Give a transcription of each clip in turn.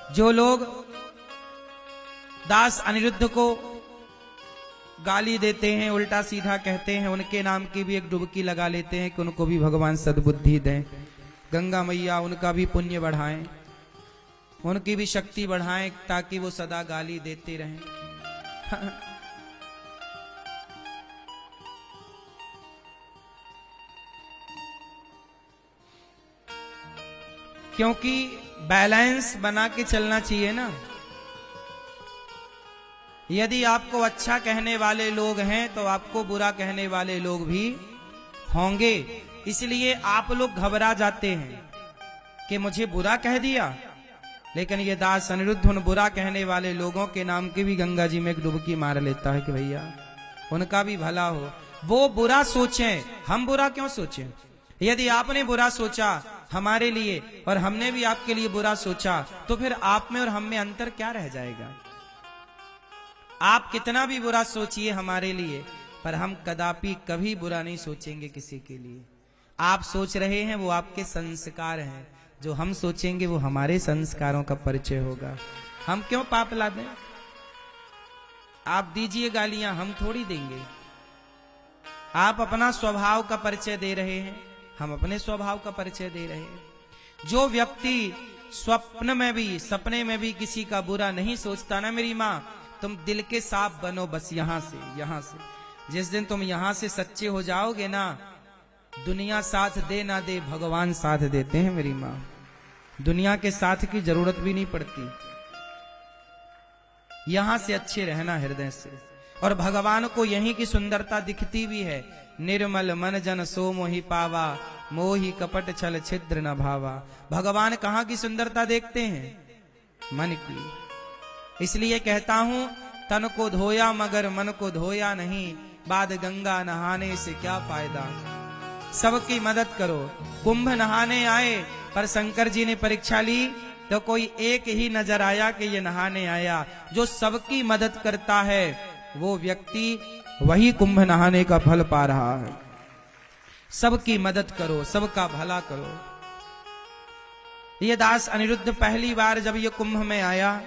जो लोग दास अनिरुद्ध को गाली देते हैं, उल्टा सीधा कहते हैं, उनके नाम की भी एक डुबकी लगा लेते हैं कि उनको भी भगवान सद्बुद्धि दें। गंगा मैया उनका भी पुण्य बढ़ाएं, उनकी भी शक्ति बढ़ाएं, ताकि वो सदा गाली देते रहें। क्योंकि बैलेंस बना के चलना चाहिए ना। यदि आपको अच्छा कहने वाले लोग हैं तो आपको बुरा कहने वाले लोग भी होंगे। इसलिए आप लोग घबरा जाते हैं कि मुझे बुरा कह दिया, लेकिन ये दास अनिरुद्ध उन बुरा कहने वाले लोगों के नाम की भी गंगा जी में एक डुबकी मार लेता है कि भैया उनका भी भला हो। वो बुरा सोचें, हम बुरा क्यों सोचें? यदि आपने बुरा सोचा हमारे लिए और हमने भी आपके लिए बुरा सोचा, तो फिर आप में और हम में अंतर क्या रह जाएगा? आप कितना भी बुरा सोचिए हमारे लिए, पर हम कदापि कभी बुरा नहीं सोचेंगे किसी के लिए। आप सोच रहे हैं वो आपके संस्कार हैं, जो हम सोचेंगे वो हमारे संस्कारों का परिचय होगा। हम क्यों पाप ला दें? आप दीजिए गालियां, हम थोड़ी देंगे। आप अपना स्वभाव का परिचय दे रहे हैं, हम अपने स्वभाव का परिचय दे रहे हैं। जो व्यक्ति स्वप्न में भी, सपने में भी किसी का बुरा नहीं सोचता ना मेरी माँ, तुम दिल के साफ बनो बस यहां से। जिस दिन तुम यहां से सच्चे हो जाओगे ना, दुनिया साथ दे ना दे, भगवान साथ देते हैं मेरी माँ। दुनिया के साथ की जरूरत भी नहीं पड़ती, यहां से अच्छे रहना हृदय से। और भगवान को यहीं की सुंदरता दिखती भी है। निर्मल मन जन सो मोहि पावा, मोहि कपट छल छिद्र न भावा। भगवान कहाँ की सुंदरता देखते हैं? मन की। इसलिए कहता हूं, तन को धोया मगर मन को धोया नहीं, बाद गंगा नहाने से क्या फायदा। सबकी मदद करो। कुंभ नहाने आए, पर शंकर जी ने परीक्षा ली तो कोई एक ही नजर आया कि ये नहाने आया। जो सबकी मदद करता है वो व्यक्ति वही कुंभ नहाने का फल पा रहा है। सबकी मदद करो, सबका भला करो। ये दास अनिरुद्ध पहली बार जब ये कुंभ में आया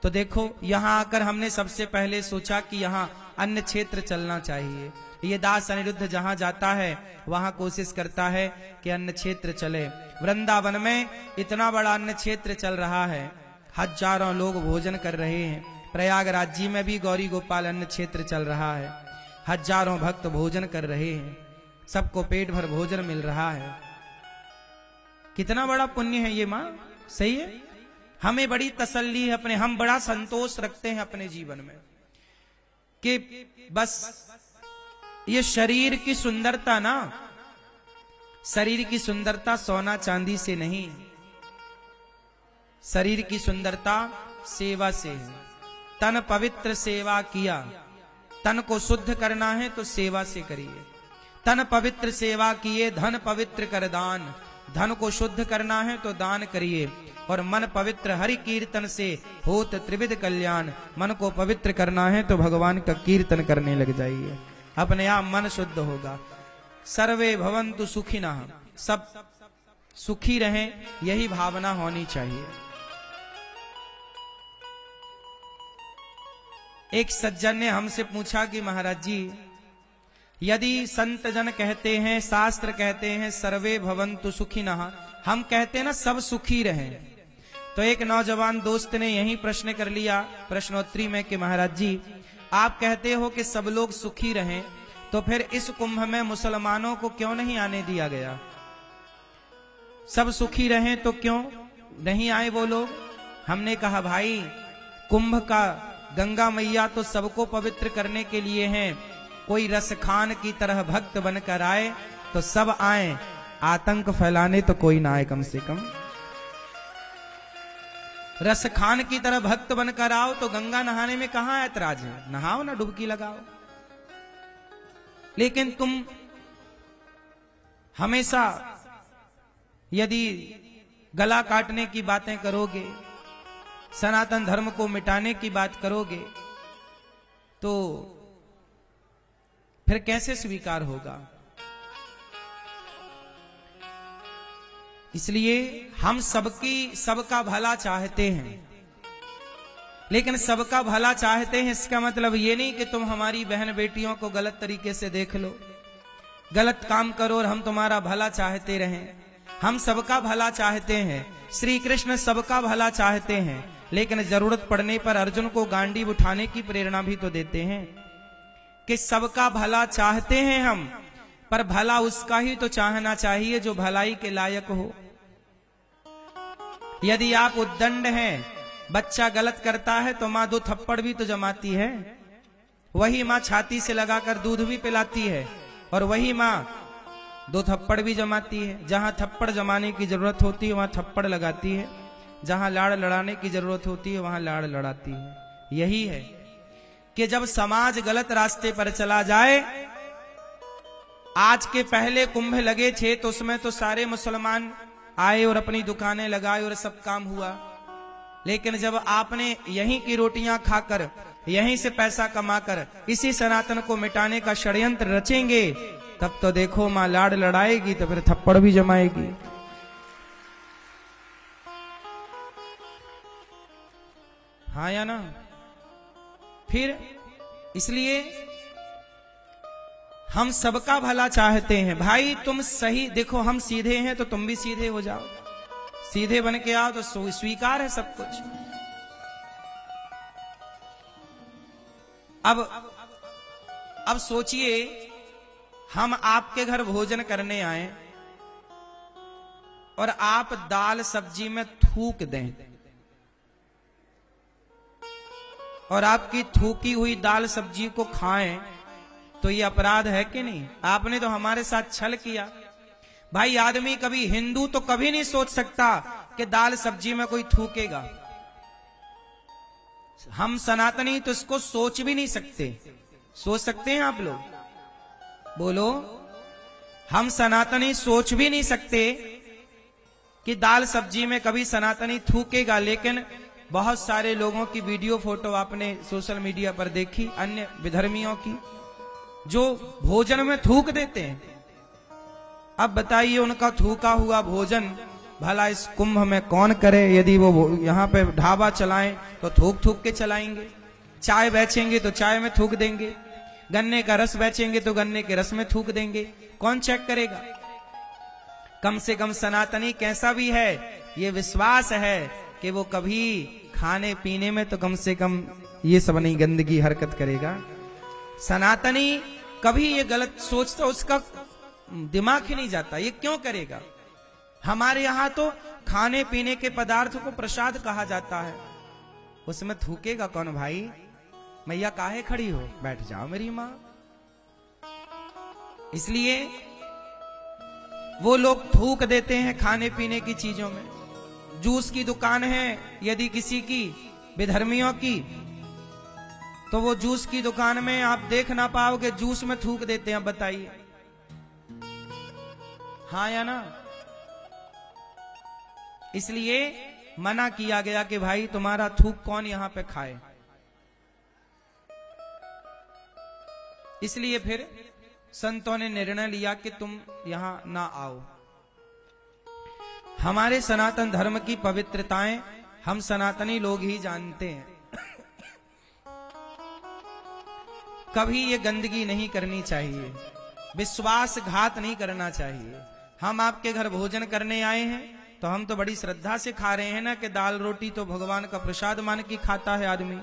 तो देखो, यहां आकर हमने सबसे पहले सोचा कि यहां अन्य क्षेत्र चलना चाहिए। ये दास अनिरुद्ध जहां जाता है वहां कोशिश करता है कि अन्य क्षेत्र चले। वृंदावन में इतना बड़ा अन्य क्षेत्र चल रहा है, हजारों लोग भोजन कर रहे हैं। प्रयागराज जी में भी गौरी गोपाल अन्न क्षेत्र चल रहा है, हजारों भक्त भोजन कर रहे हैं, सबको पेट भर भोजन मिल रहा है। कितना बड़ा पुण्य है ये माँ, सही है। हमें बड़ी तसल्ली है अपने, हम बड़ा संतोष रखते हैं अपने जीवन में कि बस ये शरीर की सुंदरता ना, शरीर की सुंदरता सोना चांदी से नहीं, शरीर की सुंदरता सेवा से है। तन पवित्र सेवा किया, तन को शुद्ध करना है तो सेवा से करिए। तन पवित्र सेवा किए, धन पवित्र कर दान, धन को शुद्ध करना है तो दान करिए। और मन पवित्र हरि कीर्तन से होत त्रिविध कल्याण, मन को पवित्र करना है तो भगवान का कीर्तन करने लग जाइए, अपने आप मन शुद्ध होगा। सर्वे भवन्तु सुखिनः, सब सुखी रहें, यही भावना होनी चाहिए। एक सज्जन ने हमसे पूछा कि महाराज जी, यदि संत जन कहते हैं, शास्त्र कहते हैं सर्वे भवन्तु सुखिनः, हम कहते हैं ना सब सुखी रहें, तो एक नौजवान दोस्त ने यही प्रश्न कर लिया प्रश्नोत्तरी में कि महाराज जी आप कहते हो कि सब लोग सुखी रहें, तो फिर इस कुंभ में मुसलमानों को क्यों नहीं आने दिया गया? सब सुखी रहें तो क्यों नहीं आए वो लोग? हमने कहा भाई, कुंभ का गंगा मैया तो सबको पवित्र करने के लिए हैं, कोई रसखान की तरह भक्त बनकर आए तो सब आए, आतंक फैलाने तो कोई ना आए। कम से कम रसखान की तरह भक्त बनकर आओ तो गंगा नहाने में कहां ऐतराज है? नहाओ ना, डुबकी लगाओ। लेकिन तुम हमेशा यदि गला काटने की बातें करोगे, सनातन धर्म को मिटाने की बात करोगे, तो फिर कैसे स्वीकार होगा? इसलिए हम सबका भला चाहते हैं, लेकिन सबका भला चाहते हैं इसका मतलब ये नहीं कि तुम हमारी बहन बेटियों को गलत तरीके से देख लो, गलत काम करो और हम तुम्हारा भला चाहते रहें। हम सबका भला चाहते हैं, श्री कृष्ण सबका भला चाहते हैं, लेकिन जरूरत पड़ने पर अर्जुन को गांडीव उठाने की प्रेरणा भी तो देते हैं कि सबका भला चाहते हैं हम, पर भला उसका ही तो चाहना चाहिए जो भलाई के लायक हो। यदि आप उद्दंड हैं, बच्चा गलत करता है तो माँ 2 थप्पड़ भी तो जमाती है, वही माँ छाती से लगाकर दूध भी पिलाती है, और वही माँ 2 थप्पड़ भी जमाती है। जहां थप्पड़ जमाने की जरूरत होती है वहां थप्पड़ लगाती है, जहां लाड़ लड़ाने की जरूरत होती है वहां लाड़ लड़ाती है। यही है कि जब समाज गलत रास्ते पर चला जाए, आज के पहले कुंभ लगे थे तो उसमें तो सारे मुसलमान आए और अपनी दुकानें लगाए और सब काम हुआ, लेकिन जब आपने यहीं की रोटियां खाकर, यहीं से पैसा कमाकर इसी सनातन को मिटाने का षड्यंत्र रचेंगे, तब तो देखो मां लाड़ लड़ाएगी तो फिर थप्पड़ भी जमाएगी। हाँ या ना? फिर इसलिए हम सबका भला चाहते हैं। भाई तुम सही देखो, हम सीधे हैं तो तुम भी सीधे हो जाओ, सीधे बन के आओ तो स्वीकार है सब कुछ। अब सोचिए, हम आपके घर भोजन करने आए और आप दाल सब्जी में थूक दें, और आपकी थूकी हुई दाल सब्जी को खाएं, तो ये अपराध है कि नहीं? आपने तो हमारे साथ छल किया। भाई आदमी कभी, हिंदू तो कभी नहीं सोच सकता कि दाल सब्जी में कोई थूकेगा। हम सनातनी तो इसको सोच भी नहीं सकते। सोच सकते हैं आप लोग? बोलो। हम सनातनी सोच भी नहीं सकते कि दाल सब्जी में कभी सनातनी थूकेगा, लेकिन बहुत सारे लोगों की वीडियो फोटो आपने सोशल मीडिया पर देखी, अन्य विधर्मियों की, जो भोजन में थूक देते हैं। अब बताइए, उनका थूका हुआ भोजन भला इस कुंभ में कौन करे? यदि वो यहाँ पे ढाबा चलाएं तो थूक थूक के चलाएंगे, चाय बेचेंगे तो चाय में थूक देंगे, गन्ने का रस बेचेंगे तो गन्ने के रस में थूक देंगे। कौन चेक करेगा? कम से कम सनातनी कैसा भी है, ये विश्वास है कि वो कभी खाने पीने में तो कम से कम ये सब नहीं गंदगी हरकत करेगा। सनातनी कभी ये गलत सोचता, उसका दिमाग ही नहीं जाता, ये क्यों करेगा? हमारे यहां तो खाने पीने के पदार्थ को प्रसाद कहा जाता है, उसमें थूकेगा कौन भाई? मैया काहे खड़ी हो, बैठ जाओ मेरी मां। इसलिए वो लोग थूक देते हैं खाने पीने की चीजों में। जूस की दुकान है यदि किसी की, विधर्मियों की, तो वो जूस की दुकान में आप देख ना पाओगे, जूस में थूक देते हैं। बताइए हाँ या ना? इसलिए मना किया गया कि भाई तुम्हारा थूक कौन यहां पे खाए। इसलिए फिर संतों ने निर्णय लिया कि तुम यहां ना आओ। हमारे सनातन धर्म की पवित्रताएं हम सनातनी लोग ही जानते हैं। कभी ये गंदगी नहीं करनी चाहिए, विश्वासघात नहीं करना चाहिए। हम आपके घर भोजन करने आए हैं तो हम तो बड़ी श्रद्धा से खा रहे हैं ना, कि दाल रोटी तो भगवान का प्रसाद मान के खाता है आदमी,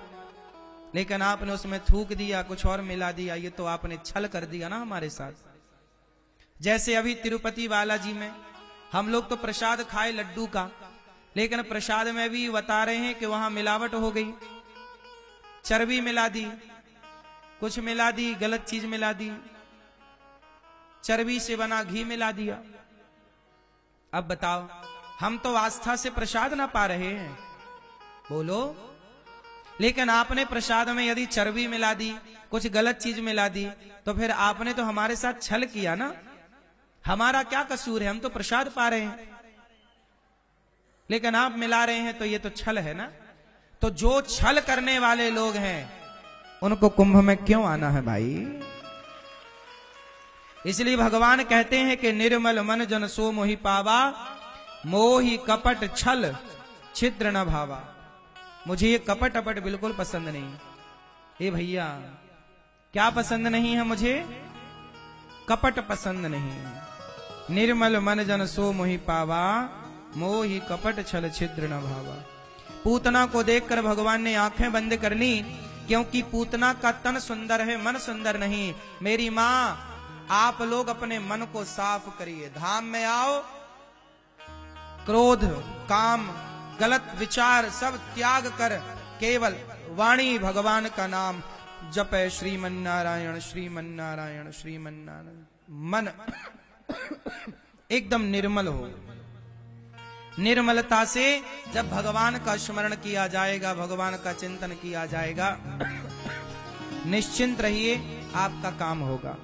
लेकिन आपने उसमें थूक दिया, कुछ और मिला दिया, ये तो आपने छल कर दिया ना हमारे साथ। जैसे अभी तिरुपति बालाजी में हम लोग तो प्रसाद खाए लड्डू का, लेकिन प्रसाद में भी बता रहे हैं कि वहां मिलावट हो गई, चर्बी मिला दी, कुछ मिला दी, गलत चीज मिला दी, चर्बी से बना घी मिला दिया। अब बताओ, हम तो आस्था से प्रसाद ना पा रहे हैं, बोलो। लेकिन आपने प्रसाद में यदि चर्बी मिला दी, कुछ गलत चीज मिला दी, तो फिर आपने तो हमारे साथ छल किया ना। हमारा क्या कसूर है? हम तो प्रसाद पा रहे हैं, लेकिन आप मिला रहे हैं, तो ये तो छल है ना। तो जो छल करने वाले लोग हैं उनको कुंभ में क्यों आना है भाई? इसलिए भगवान कहते हैं कि निर्मल मन जन सो मोहि पावा, मोहि कपट छल छिद्र न भावा। मुझे ये कपट अपट बिल्कुल पसंद नहीं। ए भैया, क्या पसंद नहीं है मुझे? कपट पसंद नहीं। निर्मल मन जन सो मोहि पावा, मोहि कपट छल छिद्र न भावा। पूतना को देखकर भगवान ने आंखें बंद कर ली, क्योंकि पूतना का तन सुंदर है, मन सुंदर नहीं। मेरी माँ, आप लोग अपने मन को साफ करिए। धाम में आओ, क्रोध, काम, गलत विचार सब त्याग कर केवल वाणी भगवान का नाम जपे। श्रीमन्नारायण श्रीमन्नारायण श्रीमन्नारायण। मन एकदम निर्मल हो। निर्मलता से जब भगवान का स्मरण किया जाएगा, भगवान का चिंतन किया जाएगा, निश्चिंत रहिए, आपका काम होगा।